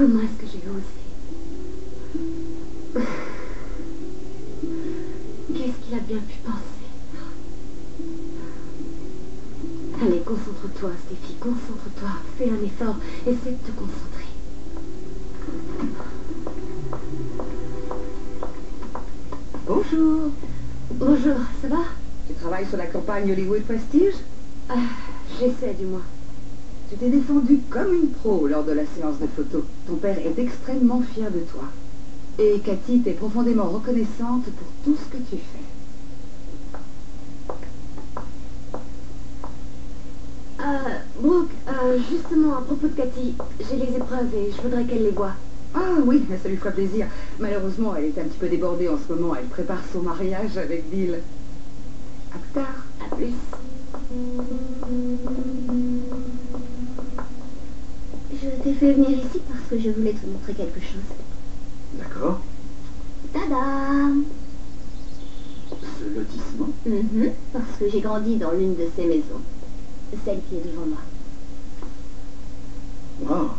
Comment est-ce que j'ai osé? Qu'est-ce qu'il a bien pu penser? Allez, concentre-toi, Stéphie, concentre-toi. Fais un effort, essaie de te concentrer. Bonjour. Bonjour, ça va? Tu travailles sur la campagne Hollywood Prestige? J'essaie du moins. Tu t'es défendue comme une pro lors de la séance de photos. Ton père est extrêmement fier de toi. Et Cathy t'est profondément reconnaissante pour tout ce que tu fais. Brooke, justement, à propos de Cathy, j'ai les épreuves et je voudrais qu'elle les voie. Ah oui, ça lui fera plaisir. Malheureusement, elle est un petit peu débordée en ce moment. Elle prépare son mariage avec Bill. À plus tard. À plus. Je t'ai fait venir ici parce que je voulais te montrer quelque chose. D'accord. Tada! Ce lotissement? Parce que j'ai grandi dans l'une de ces maisons. Celle qui est devant moi. Wow.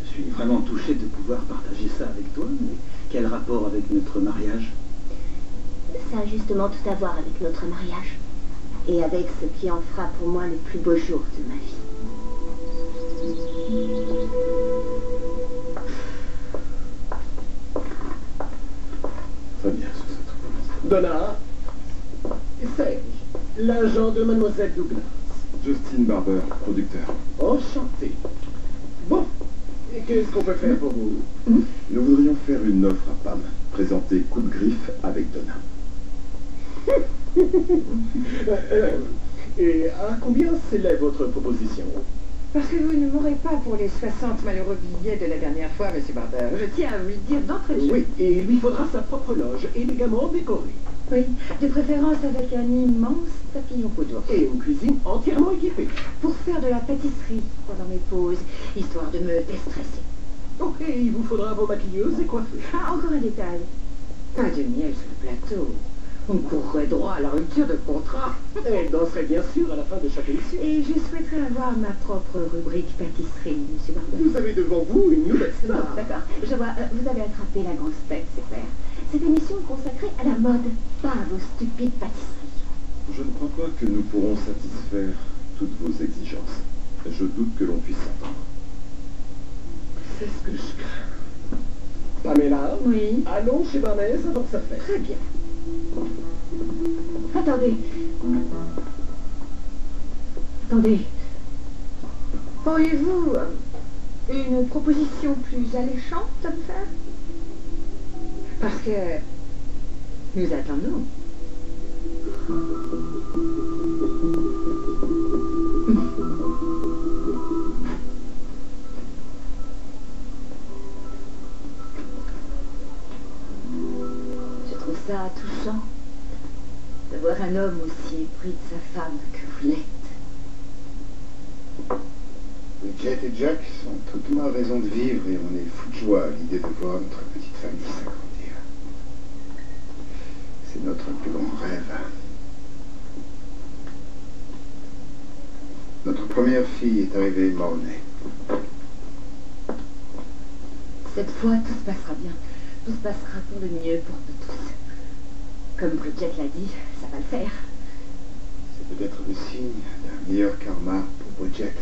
Je suis vraiment touché de pouvoir partager ça avec toi, mais quel rapport avec notre mariage? Ça a justement tout à voir avec notre mariage. Et avec ce qui en fera pour moi le plus beau jour de ma vie. Très bien, ce serait tout. Donna, Serge, l'agent de Mademoiselle Douglas. Justin Barber, producteur. Enchanté. Bon, et qu'est-ce qu'on peut faire pour vous? Nous voudrions faire une offre à Pam, présenter Coup de griffe avec Donna. Et à combien s'élève votre proposition? Parce que vous ne m'aurez pas pour les 60 malheureux billets de la dernière fois, Monsieur Barber. Je tiens à vous le dire d'entrée de jeu. Oui, et il lui faudra sa propre loge, élégamment décorée. Oui, de préférence avec un immense tapis en poudre. Et une cuisine entièrement équipée. Pour faire de la pâtisserie pendant mes pauses, histoire de me déstresser. Oh, et il vous faudra vos maquilleuses et coiffeuses. Ah, encore un détail. Pas de miel sur le plateau. On courrait droit à la rupture de contrat. Elle danserait bien sûr à la fin de chaque émission. Et je souhaiterais avoir ma propre rubrique pâtisserie, Monsieur Barber. Vous avez devant vous une nouvelle Bon, star. d'accord. Je vois, vous avez attrapé la grosse tête, c'est clair. Cette émission est consacrée à la mode, pas à vos stupides pâtisseries. Je ne crois pas que nous pourrons satisfaire toutes vos exigences. Je doute que l'on puisse s'entendre. C'est ce que je crains. Pamela, Oui. allons chez Barnès avant que ça fasse. Très bien. Attendez. Attendez. Auriez-vous une proposition plus alléchante à me faire? Parce que nous attendons. Je trouve ça touchant de voir un homme aussi épris de sa femme que vous l'êtes. Jet et Jack sont toute ma raison de vivre et on est fou de joie à l'idée de voir notre petite famille s'agrandir. C'est notre plus grand rêve. Notre première fille est arrivée mort-née. Cette fois, tout se passera bien. Tout se passera pour le mieux pour nous tous. Comme Bridget l'a dit, ça va le faire. C'est peut-être le signe d'un meilleur karma pour Bridget.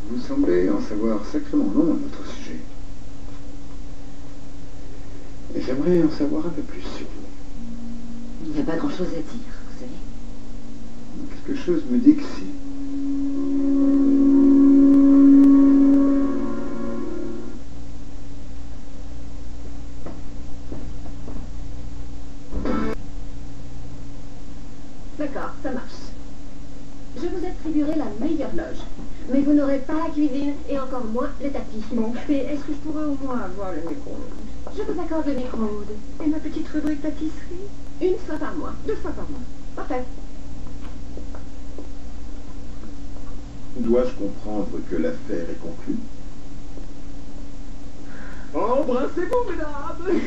Vous semblez en savoir sacrément long à notre sujet. Et j'aimerais en savoir un peu plus sur vous. Il n'y a pas grand-chose à dire, vous savez. Quelque chose me dit que si. D'accord, ça marche. Je vous attribuerai la meilleure loge. Mais vous n'aurez pas la cuisine et encore moins le tapis. Bon, mais est-ce que je pourrais au moins avoir le micro-ondes? Je vous accorde le micro-ondes. Et ma petite rubrique pâtisserie? 1 fois par mois. 2 fois par mois. Parfait. Dois-je comprendre que l'affaire est conclue? Embrassez-vous, mesdames.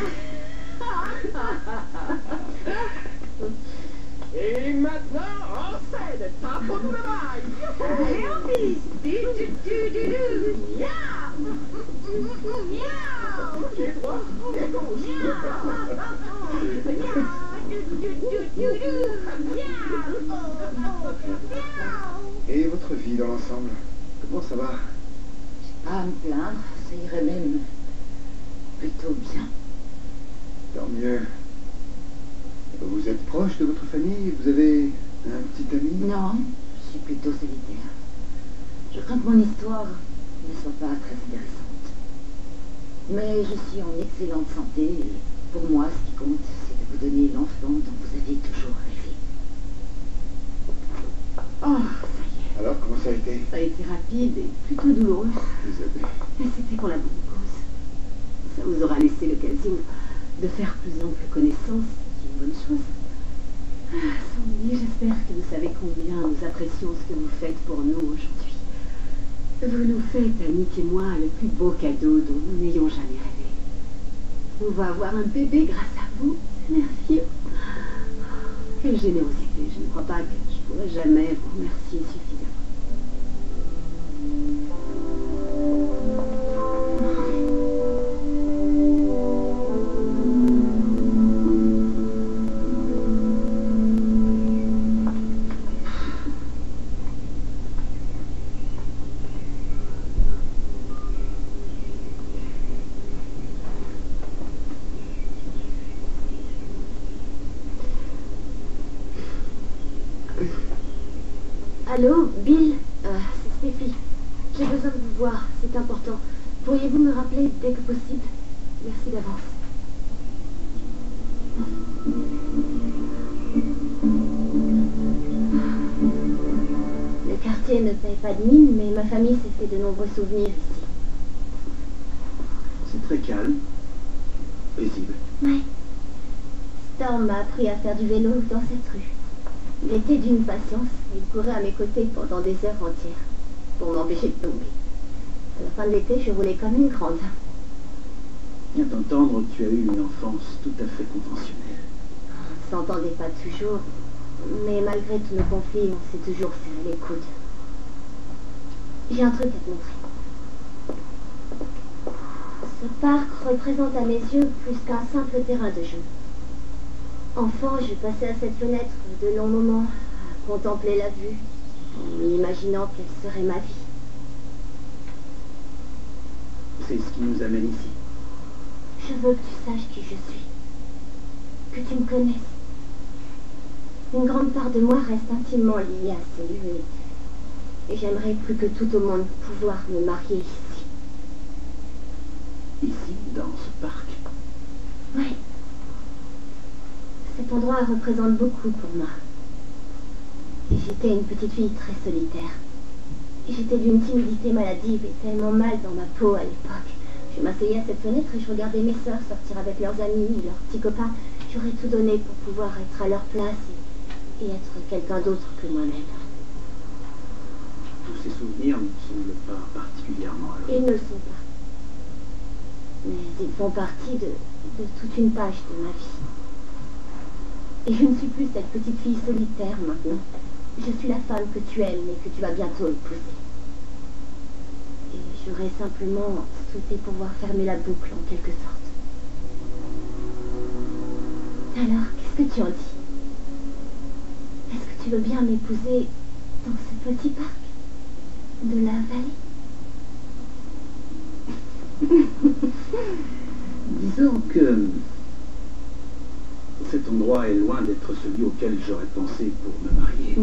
Et maintenant, en scène. at the top of the line. Help me! Do-do-do-do-do! Yeah! Meow! Okay, well, there goes. Et votre vie dans l'ensemble? Comment ça va? Pas à me plaindre, ça irait même plutôt bien. Tant mieux. Vous êtes proche de votre famille? Vous avez un petit ami? Non, je suis plutôt solitaire. Je crains que mon histoire ne soit pas très intéressante. Mais je suis en excellente santé et pour moi, ce qui compte, c'est de vous donner l'enfant dont vous avez toujours rêvé. Oh, ça y est. Alors, comment ça a été? Ça a été rapide et plutôt douloureux. Désolé. Mais c'était pour la bonne cause. Ça vous aura laissé l'occasion de faire plus ample connaissance. C'est une bonne chose. Ah, Sandy, j'espère que vous savez combien nous apprécions ce que vous faites pour nous aujourd'hui. Vous nous faites, Annick et moi, le plus beau cadeau dont nous n'ayons jamais rêvé. On va avoir un bébé grâce à vous. C'est merveilleux. Quelle générosité. Je ne crois pas que je pourrai jamais vous remercier suffisamment. Allô, Bill, c'est Stéphie. J'ai besoin de vous voir, c'est important. Pourriez-vous me rappeler dès que possible? Merci d'avance. Le quartier ne paye pas de mine, mais ma famille s'est fait de nombreux souvenirs ici. C'est très calme, paisible. Ouais. Storm m'a appris à faire du vélo dans cette rue. Il était d'une patience, il courait à mes côtés pendant des heures entières, pour m'empêcher de tomber. À la fin de l'été, je roulais comme une grande. À t'entendre, tu as eu une enfance tout à fait conventionnelle. On ne s'entendait pas toujours, mais malgré tous nos conflits, on s'est toujours serré les coudes. J'ai un truc à te montrer. Ce parc représente à mes yeux plus qu'un simple terrain de jeu. Enfant, je passais à cette fenêtre de longs moments à contempler la vue, en m'imaginant quelle serait ma vie. C'est ce qui nous amène ici. Je veux que tu saches qui je suis, que tu me connaisses. Une grande part de moi reste intimement liée à ces lieux et j'aimerais plus que tout au monde pouvoir me marier ici. Ici, dans ce parc. Oui. Cet endroit représente beaucoup pour moi. J'étais une petite fille très solitaire. J'étais d'une timidité maladive et tellement mal dans ma peau à l'époque. Je m'asseyais à cette fenêtre et je regardais mes sœurs sortir avec leurs amis, leurs petits copains. J'aurais tout donné pour pouvoir être à leur place et être quelqu'un d'autre que moi-même. Tous ces souvenirs ne semblent pas particulièrement heureux. Ils ne le sont pas. Mais ils font partie de toute une page de ma vie. Et je ne suis plus cette petite fille solitaire maintenant. Je suis la femme que tu aimes et que tu vas bientôt épouser. Et j'aurais simplement souhaité pouvoir fermer la boucle en quelque sorte. Alors, qu'est-ce que tu en dis? Est-ce que tu veux bien m'épouser dans ce petit parc de la vallée? Disons que cet endroit est loin d'être celui auquel j'aurais pensé pour me marier,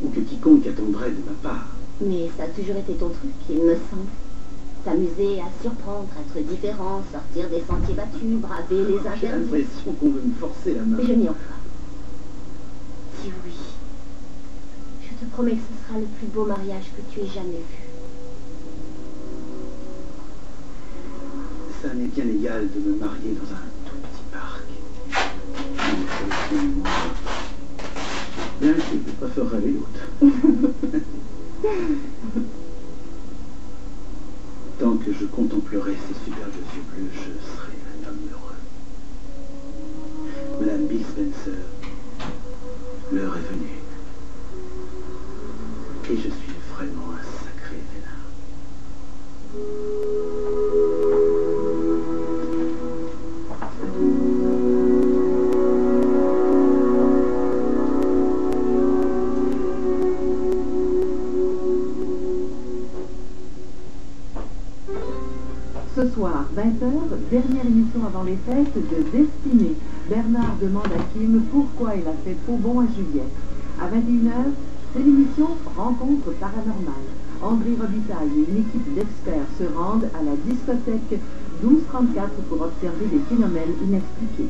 ou que quiconque attendrait de ma part. Mais ça a toujours été ton truc, il me semble. S'amuser à surprendre, être différent, sortir des sentiers battus, braver les J'ai interdits. l'impression qu'on veut me forcer la main. Je m'y emploie. Dis oui. Je te promets que ce sera le plus beau mariage que tu aies jamais vu. Ça m'est bien égal de me marier dans un tout petit parc. Bien que je préférerais l'autre. Tant que je contemplerai ces superbes yeux bleus, je serai un homme heureux. Madame Bill Spencer, l'heure est venue. Et je suis vraiment un sacré vénard. Ce soir, 20h, dernière émission avant les fêtes de Destinée. Bernard demande à Kim pourquoi il a fait faux bon à Juliette. À 21h, c'est l'émission Rencontre paranormale. André Robitaille et une équipe d'experts se rendent à la discothèque 1234 pour observer des phénomènes inexpliqués.